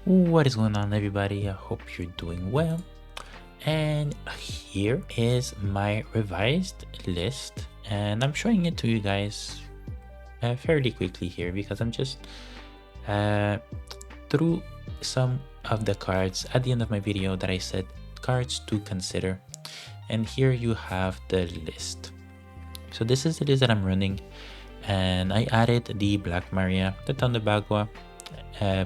What is going on, everybody? I hope you're doing well. And here is my revised list, and I'm showing it to you guys fairly quickly here because I'm just through some of the cards at the end of my video that I said cards to consider, and here you have the list. So this is the list that I'm running, and I added the Black Maria, the Thunder Bagua,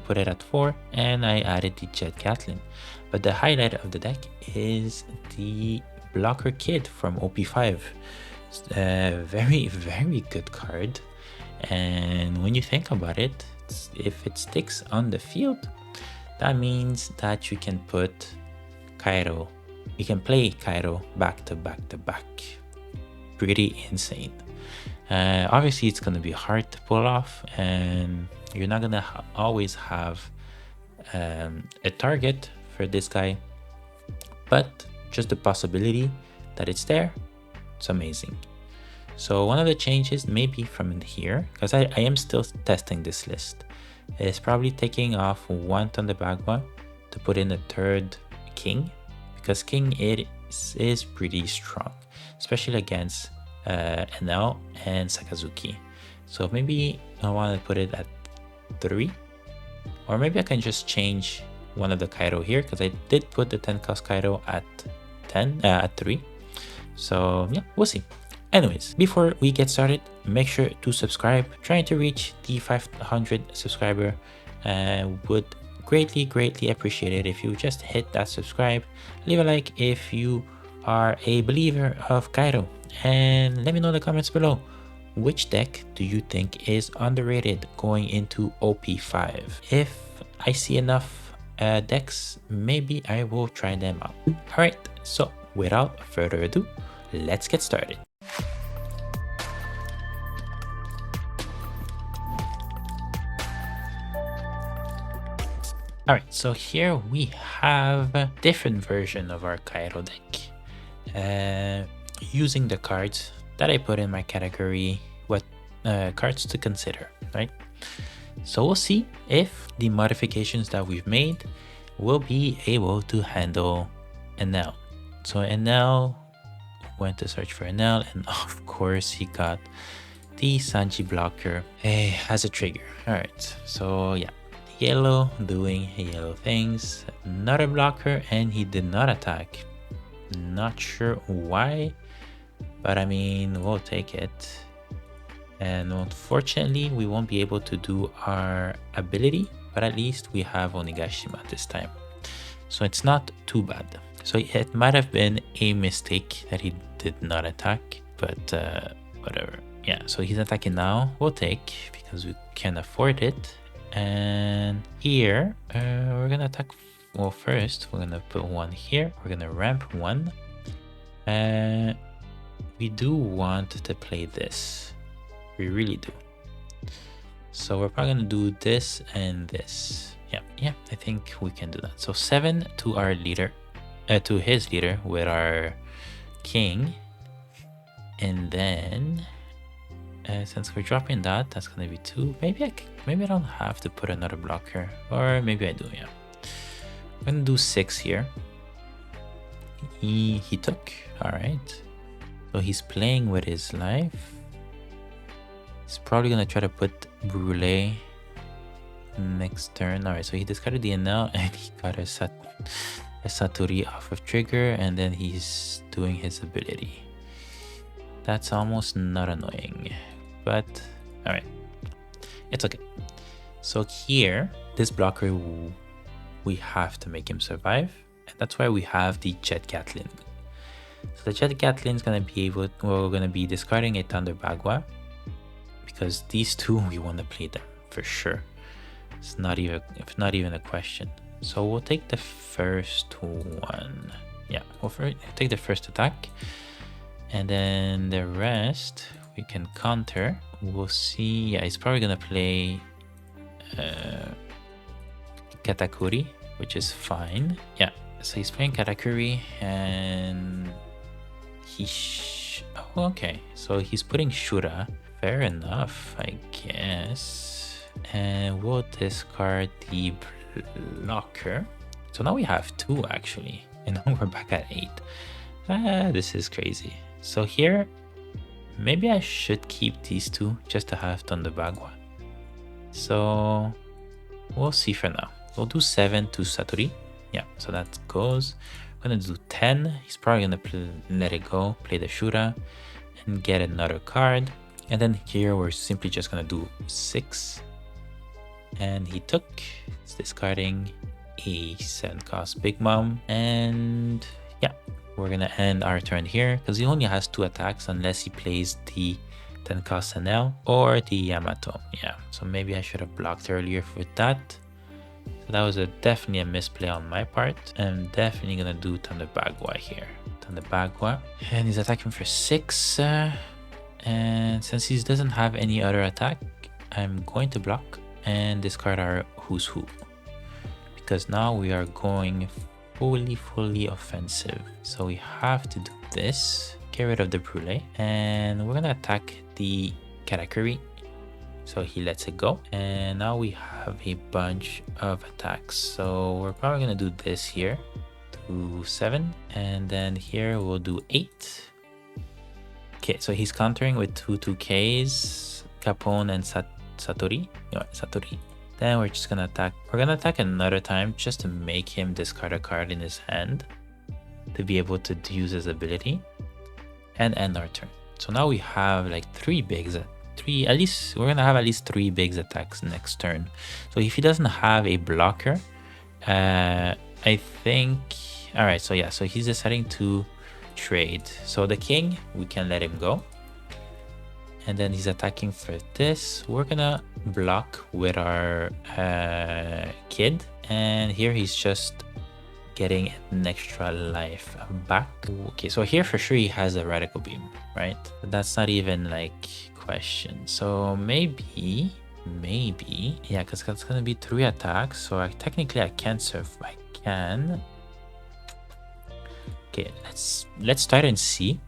put it at 4, and I added the Jet Gatlin. But the highlight of the deck is the Blocker Kid from OP5. Very, very good card. And when you think about it, if it sticks on the field, that means that you can put KAIDO. You can play KAIDO back to back to back. Pretty insane. Obviously, it's going to be hard to pull off, and you're not going to always have a target for this guy, but just the possibility that it's there, it's amazing. So one of the changes maybe from in here, because I am still testing this list, is probably taking off one Thunder Bagua to put in a third King, because King is pretty strong, especially against Enel and Sakazuki. So maybe I want to put it at 3, or maybe I can just change one of the KAIDO here, because I did put the 10 cost KAIDO at 3. So yeah, we'll see. Anyways, before we get started, make sure to subscribe. Trying to reach the 500 subscriber, would greatly appreciate it if you just hit that subscribe. Leave a like if you are a believer of KAIDO, and let me know in the comments below, which deck do you think is underrated going into OP5? If I see enough decks, maybe I will try them out. Alright, so without further ado, let's get started. Alright, so here we have a different version of our KAIDO deck. Using the cards that I put in my category, what cards to consider, right? So we'll see if the modifications that we've made will be able to handle Enel. So Enel went to search for Enel, and of course he got the Sanji blocker as a trigger. Alright, so yeah, yellow doing yellow things, another blocker, and he did not attack. Not sure why, but I mean, we'll take it. And unfortunately, we won't be able to do our ability, but at least we have Onigashima this time, so it's not too bad. So it might have been a mistake that he did not attack, but whatever. Yeah, so he's attacking now. We'll take, because we can afford it. And here we're gonna attack. Well, first we're gonna put one here. We're gonna ramp one. We do want to play this. We really do. So we're probably gonna do this and this. Yeah, I think we can do that. So 7 to our leader, to his leader with our king, and then since we're dropping that, that's gonna be 2. Maybe I don't have to put another blocker, or maybe I do. Yeah, I'm gonna do 6 here. He took. All right. So he's playing with his life. He's probably gonna try to put Brûlé next turn. Alright, so he discarded the Enel and he got a Saturi off of trigger, and then he's doing his ability. That's almost not annoying, but alright, it's okay. So here, this blocker, we have to make him survive, and that's why we have the Jet Gatlin. So the Jet Gatlin is gonna be we're gonna be discarding a Thunder Bagua, because these two, we want to play them for sure. It's not even a question. So we'll take the first one. Yeah, we'll take the first attack, and then the rest we can counter. We'll see. Yeah, he's probably gonna play Katakuri, which is fine. Yeah, so he's playing Katakuri, and oh, okay, so he's putting Shura. Fair enough, I guess. And we'll discard the blocker. So now we have 2 actually, and now we're back at 8. This is crazy. So here, maybe I should keep these 2 just to have Tondabagwa. So we'll see for now. We'll do 7 to Satori. Yeah, so that goes. I'm gonna do 10. He's probably gonna let it go, play the Shura, and get another card. And then here we're simply just gonna do 6. And he took. It's discarding a 7 cost Big Mom. And yeah, we're gonna end our turn here because he only has 2 attacks unless he plays the 10 cost Enel or the Yamato. Yeah, so maybe I should have blocked earlier with that. So that was definitely a misplay on my part. I'm definitely gonna do Tondabagwa here. Tondabagwa. And he's attacking for 6. And since he doesn't have any other attack, I'm going to block and discard our Who's Who. Because now we are going fully offensive. So we have to do this. Get rid of the Brûlé. And we're gonna attack the Karakuri. So he lets it go. And now we have a bunch of attacks. So we're probably gonna do this here. Do 7. And then here we'll do 8. Okay, so he's countering with 2 2Ks, Capone and Satori. No, Satori. Then we're just gonna attack. We're gonna attack another time just to make him discard a card in his hand to be able to use his ability and end our turn. So now we have like 3 bigs. At least we're gonna have at least 3 bigs attacks next turn. So if he doesn't have a blocker, I think. All right, so yeah, so he's deciding to trade. So the king, we can let him go. And then he's attacking for this. We're gonna block with our kid. And here he's just getting an extra life back. Okay, so here for sure he has a radical beam, right? But that's not even like question. So maybe, yeah, because that's gonna be 3 attacks. So technically I can't survive. I can. Okay, let's start and see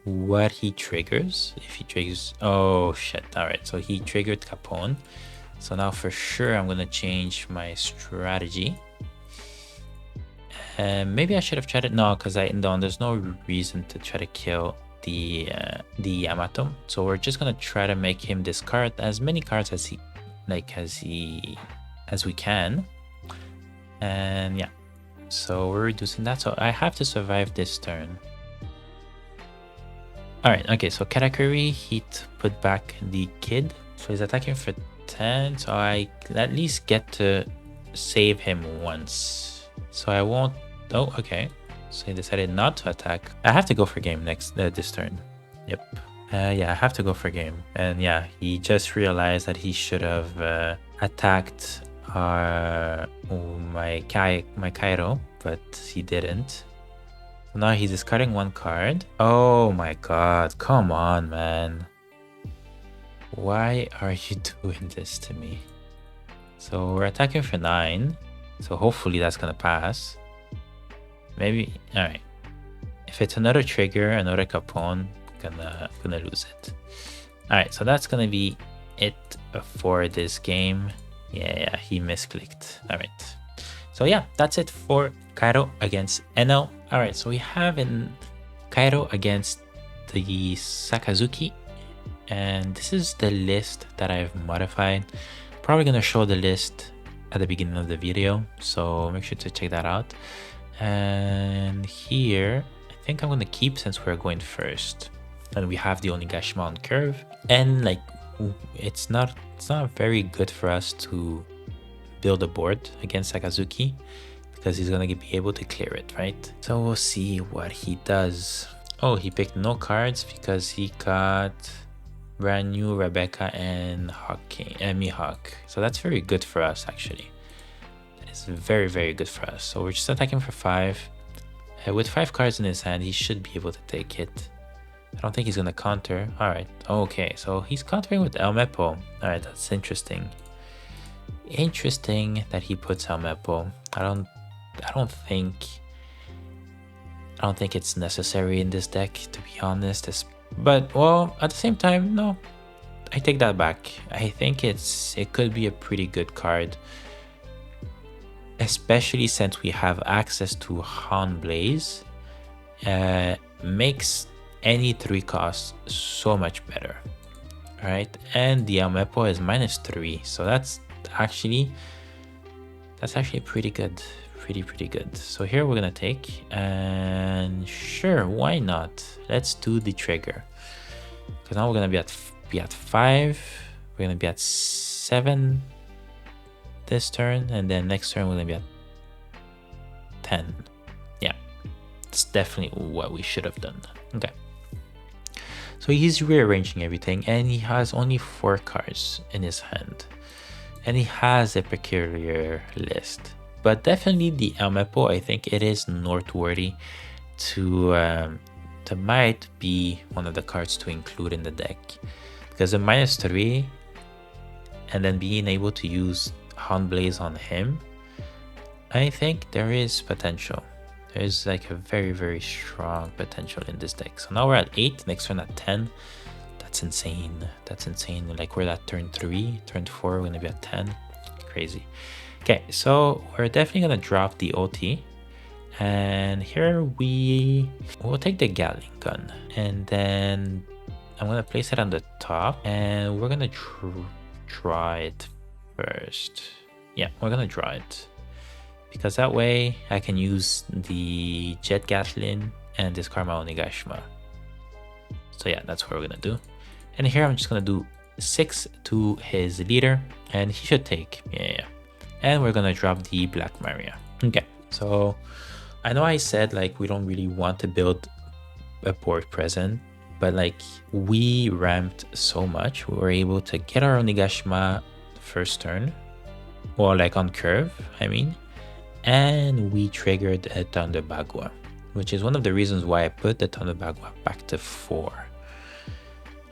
what he triggers. If he triggers, oh shit! All right, so he triggered Capone. So now for sure I'm gonna change my strategy. Maybe I should have tried it. No, because there's no reason to try to kill the Yamato. So we're just gonna try to make him discard as many cards as we can. And yeah. So we're reducing that. So I have to survive this turn. Alright, okay, so Karakuri, he put back the kid. So he's attacking for 10. So I at least get to save him once. So I won't. Oh, okay. So he decided not to attack. I have to go for game this turn. Yep. Yeah, I have to go for game. And yeah, he just realized that he should have attacked my KAIDO, but he didn't. So now he's discarding 1 card. Oh my god, come on, man. Why are you doing this to me? So we're attacking for 9. So hopefully that's gonna pass. Maybe. Alright. If it's another trigger, another Capone, gonna lose it. Alright, so that's gonna be it for this game. Yeah, he misclicked. Alright. So yeah, that's it for KAIDO against Enel. Alright, so we have in KAIDO against the Sakazuki. And this is the list that I've modified. Probably gonna show the list at the beginning of the video, so make sure to check that out. And here, I think I'm gonna keep since we're going first. And we have the Onigashima on curve. And like, it's not very good for us to build a board against Sakazuki because he's gonna be able to clear it, right? So we'll see what he does. Oh, he picked no cards because he got brand new Rebecca and Mihawk. So that's very good for us actually. That is very, very good for us. So we're just attacking for 5. With 5 cards in his hand, he should be able to take it. I don't think he's gonna counter. Alright, okay, so he's countering with Elmepo. Alright, that's interesting. Interesting that he puts Elmepo. I don't think it's necessary in this deck, to be honest. But well, at the same time, no, I take that back. I think it could be a pretty good card especially since we have access to Han Blaze, makes any 3 costs so much better. Right, and the Amepo is -3, so that's actually pretty good, pretty good. So here we're gonna take, and sure, why not? Let's do the trigger, because now we're gonna be at 5, we're gonna be at 7 this turn, and then next turn we're gonna be at 10. Yeah, it's definitely what we should have done. Okay. So he's rearranging everything, and he has only 4 cards in his hand. And he has a peculiar list. But definitely the Amepo, I think it is noteworthy to might be one of the cards to include in the deck. Because a -3, and then being able to use Han Blaze on him, I think there is potential. There's like a very strong potential in this deck. So now we're at 8, next turn at 10. That's insane. That's insane. Like we're at turn 3, turn 4, we're gonna be at 10. Crazy. Okay, so we're definitely gonna drop the OT. And here we'll take the Gatling gun. And then I'm gonna place it on the top. And we're gonna draw it first. Yeah, we're gonna draw it, because that way I can use the Jet Gatling and discard my Onigashima. So yeah, that's what we're gonna do. And here I'm just gonna do 6 to his leader, and he should take. Yeah. And we're gonna drop the Black Maria. Okay, so I know I said like we don't really want to build a board present, but like we ramped so much, we were able to get our Onigashima first turn, or like on curve, I mean. And we triggered a Thunder Bagua, which is one of the reasons why I put the Thunder Bagua back to 4.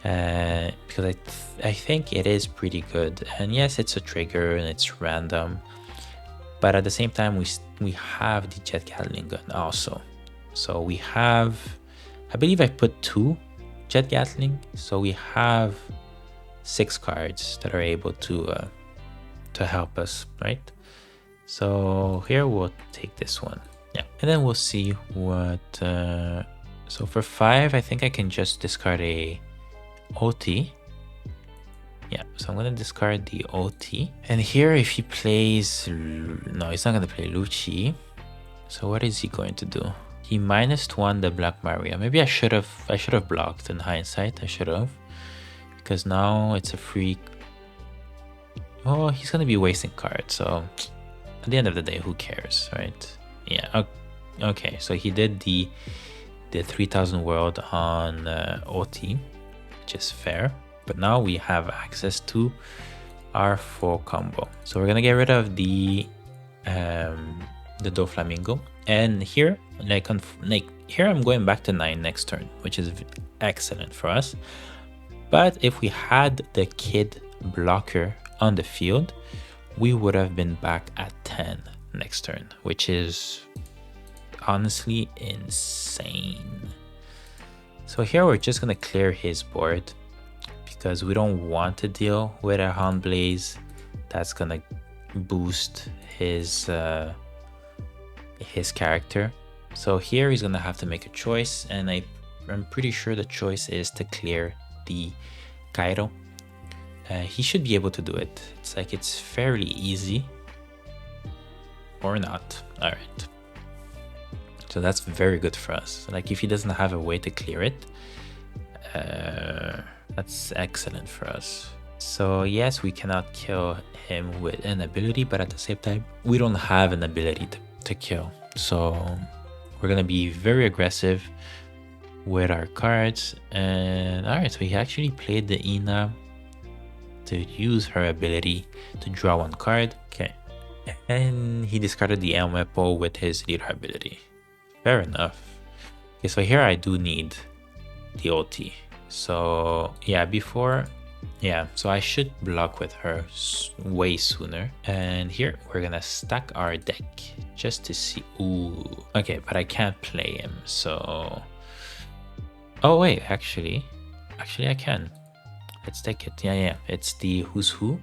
Because I think it is pretty good. And yes, it's a trigger and it's random. But at the same time, we have the Jet Gatling gun also. So we have, I believe I put 2 Jet Gatling. So we have 6 cards that are able to help us, right? So here we'll take this one. Yeah, and then we'll see what so for 5 I think I can just discard a OT. Yeah, so I'm gonna discard the OT, and here if he plays, no, he's not gonna play Lucci. So what is he going to do? He -1 the Black Maria. Maybe I should have blocked. In hindsight, I should have, because now it's a free. Oh, he's gonna be wasting cards, so at the end of the day, who cares, right? Yeah. Okay. So he did the 3000 world on OT, which is fair. But now we have access to our 4 combo. So we're gonna get rid of the Doflamingo, and here, here I'm going back to 9 next turn, which is excellent for us. But if we had the Kid blocker on the field, we would have been back at 10 next turn, which is honestly insane. So here we're just gonna clear his board, because we don't want to deal with a Hound Blaze that's gonna boost his character. So here he's gonna have to make a choice, and I'm pretty sure the choice is to clear the KAIDO. He should be able to do it. It's fairly easy, or not. All right. So that's very good for us. Like if he doesn't have a way to clear it, that's excellent for us. So yes, we cannot kill him with an ability, but at the same time, we don't have an ability to kill. So we're gonna be very aggressive with our cards. And all right, so he actually played the Ina to use her ability to draw 1 card. Okay, and he discarded the Elmepo with his leader ability. Fair enough. Okay, so here I do need the OT. So yeah, so I should block with her way sooner. And here we're gonna stack our deck just to see. Ooh, okay, but I can't play him, so oh wait, actually I can. Let's take it. Yeah, it's the Who's Who,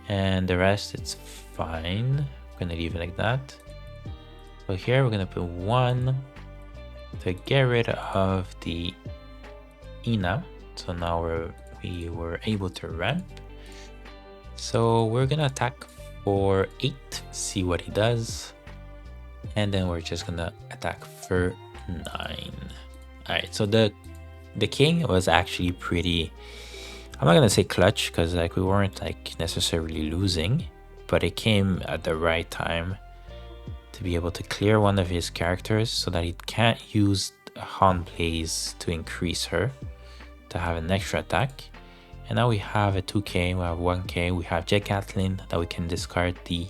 and the rest it's fine. We're gonna leave it like that. So here we're gonna put 1 to get rid of the Ina. So now we were able to ramp. So we're gonna attack for 8, see what he does. And then we're just gonna attack for 9. Alright, so the king was actually pretty, I'm not gonna say clutch, because like we weren't like necessarily losing, but it came at the right time to be able to clear one of his characters so that he can't use Han Blaze to increase her, to have an extra attack. And now we have a 2k, we have 1k, we have Jet Gatling that we can discard the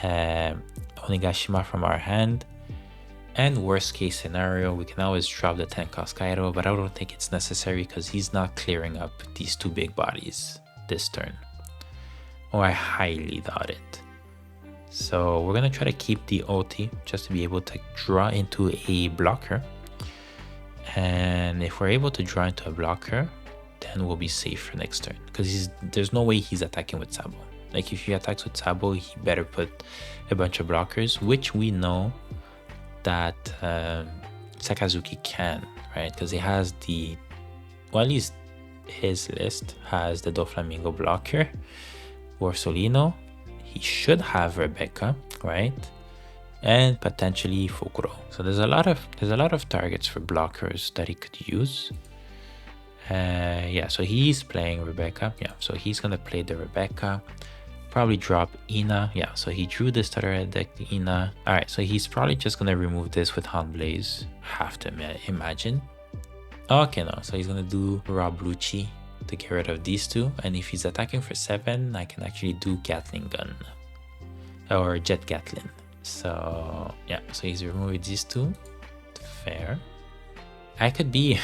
Onigashima from our hand. And worst case scenario, we can always drop the 10 cost Kaido, but I don't think it's necessary because he's not clearing up these 2 big bodies this turn. Or I highly doubt it. So we're gonna try to keep the OT just to be able to draw into a blocker. And if we're able to draw into a blocker, then we'll be safe for next turn. Because there's no way he's attacking with Sabo. Like if he attacks with Sabo, he better put a bunch of blockers, which we know that Sakazuki can, right? Because he has the, well, at least his list has the Doflamingo blocker, Orsolino. He should have Rebecca, right? And potentially Fukuro. So there's a lot of targets for blockers that he could use. Yeah, so he's playing Rebecca. Yeah, so he's gonna play the Rebecca. Probably drop Ina. Yeah, so he drew this starter deck, the Ina. Alright, so he's probably just gonna remove this with Han Blaze. Have to imagine. Okay, no, so he's gonna do Rob Lucci to get rid of these 2. And if he's attacking for 7, I can actually do Gatling Gun. Or Jet Gatling. So, yeah, so he's removing these 2. Fair. I could be...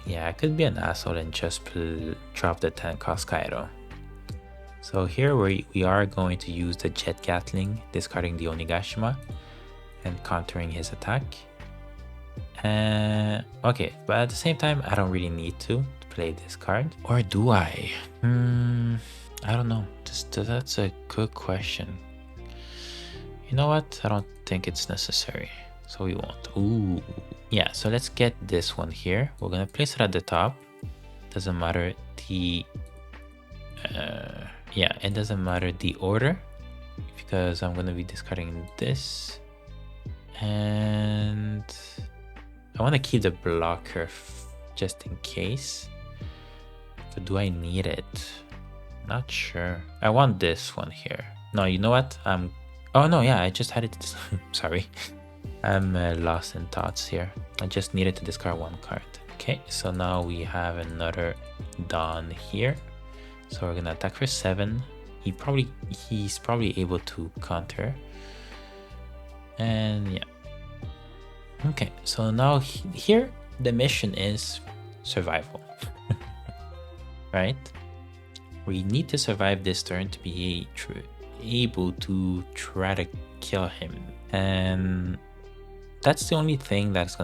yeah, I could be an asshole and just drop the 10 cost Kaido. So here we are going to use the Jet Gatling, discarding the Onigashima and countering his attack. Okay, but at the same time, I don't really need to play this card. Or do I? I don't know. That's a good question. You know what? I don't think it's necessary. So we won't. Ooh. Yeah, so let's get this one here. We're gonna place it at the top. Doesn't matter the... yeah, it doesn't matter the order, because I'm gonna be discarding this. And I want to keep the blocker just in case. But do I need it? Not sure. I want this one here. No, you know what? Oh no, yeah, I just had it. Sorry. I'm lost in thoughts here. I just needed to discard 1 card. Okay, so now we have another Dawn here. So we're gonna attack for 7. He's probably able to counter. And yeah. Okay, so now here the mission is survival. Right? We need to survive this turn to be able to try to kill him. And that's the only thing that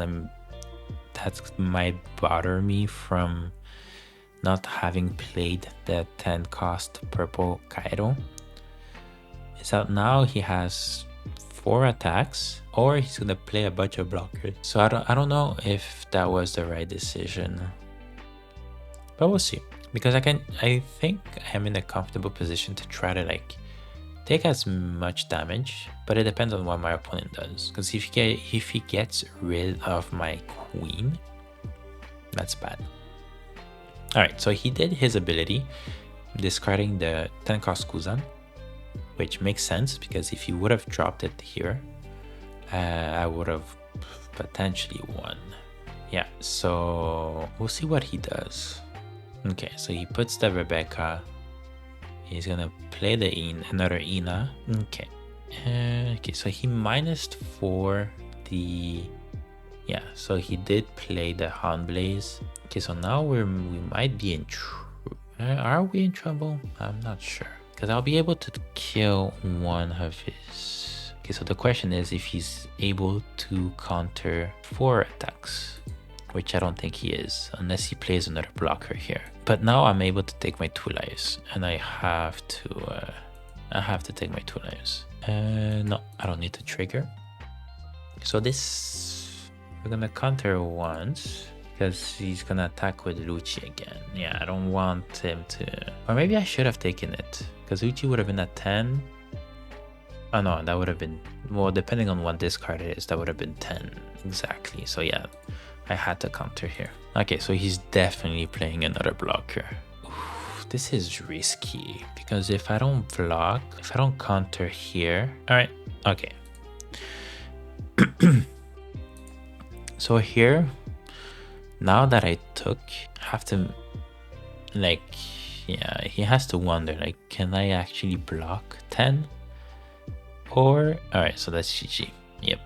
might bother me from not having played the 10 cost purple Kaido. Is that now he has 4 attacks, or he's gonna play a bunch of blockers. So I don't know if that was the right decision, but we'll see. Because I think I'm in a comfortable position to try to like take as much damage, but it depends on what my opponent does. Because if he gets rid of my queen, that's bad. Alright, so he did his ability, discarding the 10 cost Kuzan, which makes sense because if he would have dropped it here, I would have potentially won. Yeah, so we'll see what he does. Okay, so he puts the Rebecca. He's gonna play the another Ina. Okay. Okay, so he minused for the... Yeah, so he did play the Han Blaze. Okay, so now we might be in are we in trouble? I'm not sure. Because I'll be able to kill one of his... Okay, so the question is if he's able to counter 4 attacks, which I don't think he is, unless he plays another blocker here. But now I'm able to take my 2 lives, and I have to take my 2 lives. No, I don't need to trigger. So this, we're gonna counter once because he's gonna attack with Lucci again. Yeah, I don't want him to, or maybe I should have taken it because Lucci would have been at 10. Oh no, that would have been, well, depending on what this card is, that would have been 10 exactly. So yeah, I had to counter here. Okay, so he's definitely playing another blocker. Oof, this is risky because if I don't block, if I don't counter here, all right, okay. So here, now that I took, I have to, like, yeah, he has to wonder, like, can I actually block 10? Or, all right, so that's GG. Yep.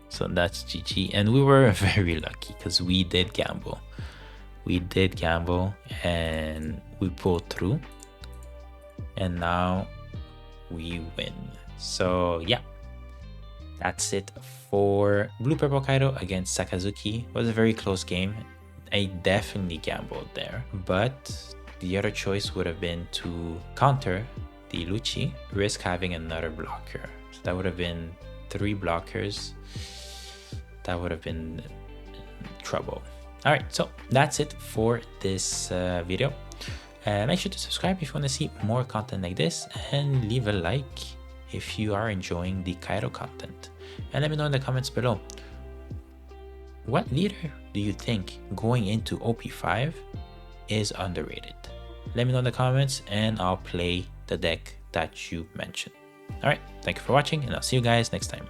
So that's GG. And we were very lucky because we did gamble. We did gamble and we pulled through. And now we win. So yeah, that's it for Blue Purple Kaido against Sakazuki. It was a very close game. I definitely gambled there, but the other choice would have been to counter the Lucci, risk having another blocker. So that would have been 3 blockers. That would have been trouble. All right, so that's it for this video. Make sure to subscribe if you want to see more content like this, and leave a like if you are enjoying the Kaido content. And let me know in the comments below, what leader do you think going into OP5 is underrated? Let me know in the comments and I'll play the deck that you mentioned. All right, thank you for watching and I'll see you guys next time.